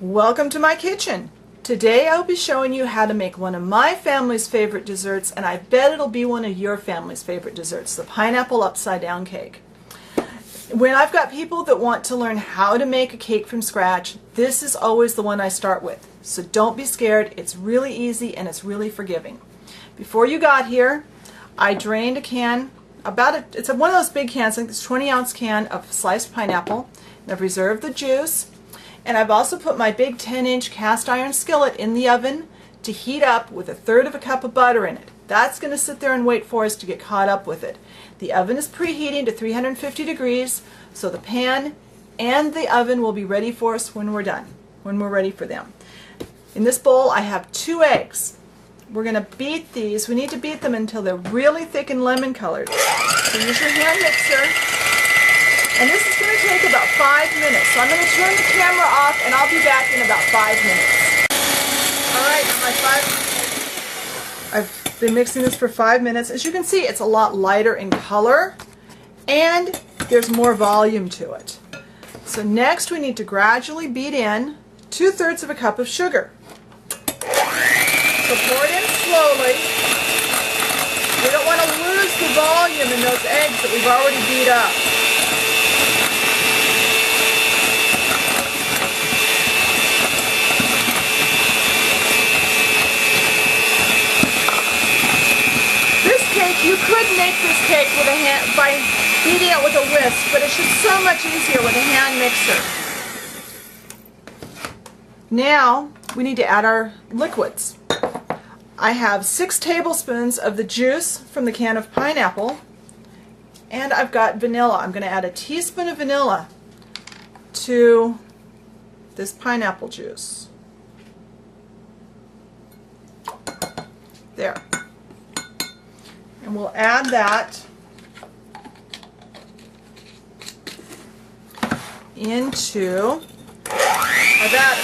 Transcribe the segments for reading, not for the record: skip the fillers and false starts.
Welcome to my kitchen. Today I'll be showing you how to make one of my family's favorite desserts, and I bet it'll be one of your family's favorite desserts, the pineapple upside down cake. When I've got people that want to learn how to make a cake from scratch, this is always the one I start with. So don't be scared, it's really easy and it's really forgiving. Before you got here, I drained a can, it's one of those big cans, I think it's a 20-ounce can of sliced pineapple, and I've reserved the juice. And I've also put my big 10-inch cast iron skillet in the oven to heat up with 1/3 cup of butter in it. That's going to sit there and wait for us to get caught up with it. The oven is preheating to 350 degrees, so the pan and the oven will be ready for us when we're done, when we're ready for them. In this bowl I have 2 eggs. We're going to beat these. We need to beat them until they're really thick and lemon colored. So use your hand mixer. And this is going to take about 5 minutes. So I'm going to turn the camera off and I'll be back in about 5 minutes. Alright, I've been mixing this for 5 minutes. As you can see, it's a lot lighter in color and there's more volume to it. So next we need to gradually beat in 2/3 cup of sugar. So pour it in slowly. We don't want to lose the volume in those eggs that we've already beat up. You could make this cake with a hand by beating it with a whisk, but it's just so much easier with a hand mixer. Now we need to add our liquids. I have 6 tablespoons of the juice from the can of pineapple, and I've got vanilla. I'm going to add a teaspoon of vanilla to this pineapple juice. There. And we'll add that into our batter.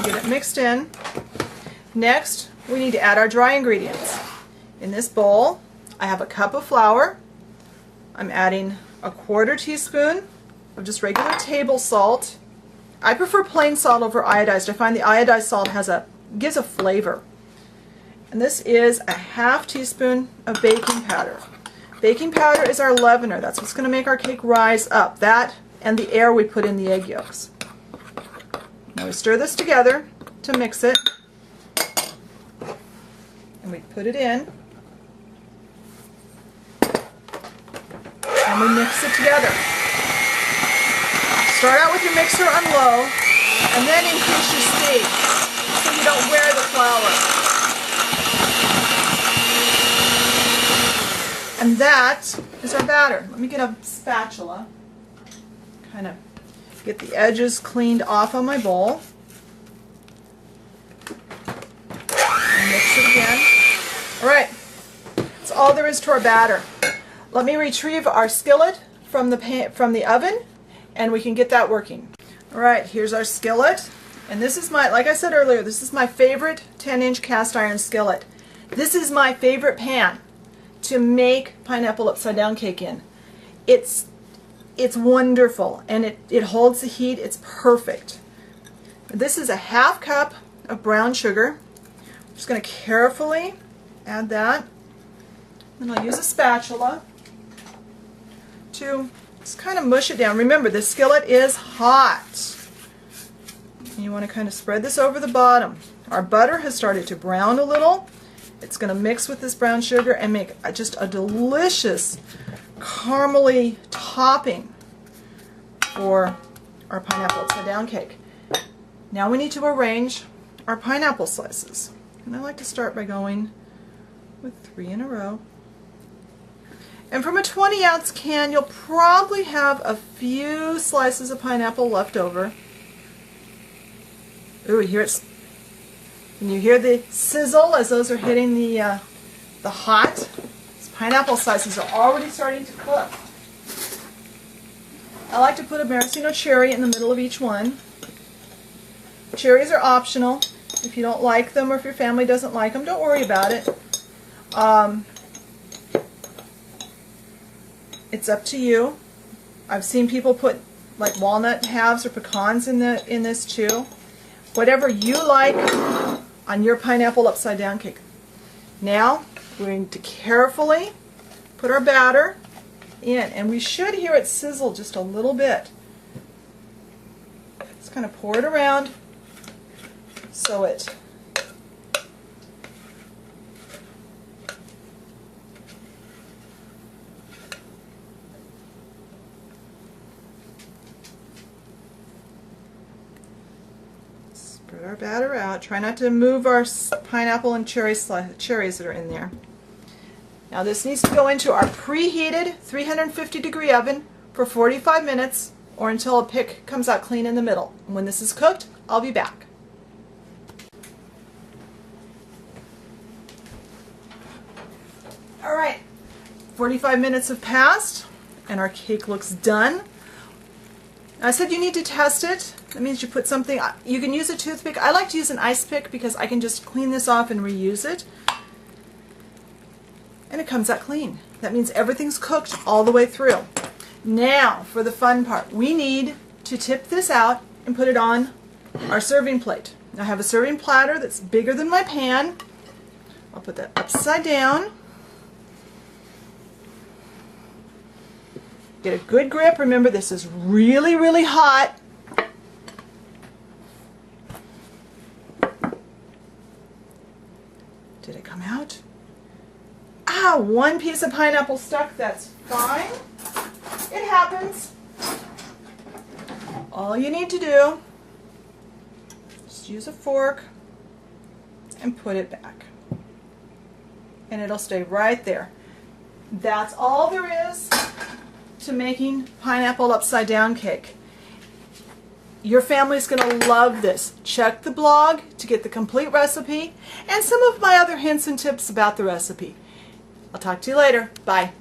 Get it mixed in. Next, we need to add our dry ingredients. In this bowl, I have a cup of flour. I'm adding a 1/4 teaspoon of just regular table salt. I prefer plain salt over iodized. I find the iodized salt gives a flavor. And this is a 1/2 teaspoon of baking powder. Baking powder is our leavener. That's what's going to make our cake rise up. That and the air we put in the egg yolks. Now we stir this together to mix it. And we put it in. And we mix it together. Start out with your mixer on low, and then increase your speed so you don't wear the flour. And that is our batter. Let me get a spatula, kind of get the edges cleaned off on my bowl. And mix it again. Alright, that's all there is to our batter. Let me retrieve our skillet from the oven, and we can get that working. Alright, here's our skillet. And this is like I said earlier, this is my favorite 10-inch cast iron skillet. This is my favorite pan to make pineapple upside down cake in. It's wonderful, and it holds the heat. It's perfect. This is a 1/2 cup of brown sugar. I'm just going to carefully add that. And I'll use a spatula to just kind of mush it down. Remember, the skillet is hot. And you want to kind of spread this over the bottom. Our butter has started to brown a little. It's going to mix with this brown sugar and make just a delicious caramely topping for our pineapple upside down cake. Now we need to arrange our pineapple slices. And I like to start by going with 3 in a row. And from a 20-ounce can, you'll probably have a few slices of pineapple left over. Ooh, can you hear the sizzle as those are hitting the hot? These pineapple slices are already starting to cook. I like to put a maraschino cherry in the middle of each one. Cherries are optional. If you don't like them or if your family doesn't like them, don't worry about it. It's up to you. I've seen people put like walnut halves or pecans in this too. Whatever you like on your pineapple upside down cake. Now we're going to carefully put our batter in, and we should hear it sizzle just a little bit. Just kind of pour it around so it spread our batter out. Try not to move our pineapple and cherries that are in there. Now this needs to go into our preheated 350-degree oven for 45 minutes or until a pick comes out clean in the middle. And when this is cooked, I'll be back. All right, 45 minutes have passed and our cake looks done. I said you need to test it. That means you put something, you can use a toothpick. I like to use an ice pick because I can just clean this off and reuse it. And it comes out clean. That means everything's cooked all the way through. Now, for the fun part, we need to tip this out and put it on our serving plate. I have a serving platter that's bigger than my pan. I'll put that upside down. Get a good grip. Remember, this is really, really hot. Did it come out? Ah, one piece of pineapple stuck. That's fine. It happens. All you need to do is just use a fork and put it back. And it'll stay right there. That's all there is to making pineapple upside down cake. Your family's going to love this. Check the blog to get the complete recipe and some of my other hints and tips about the recipe. I'll talk to you later. Bye.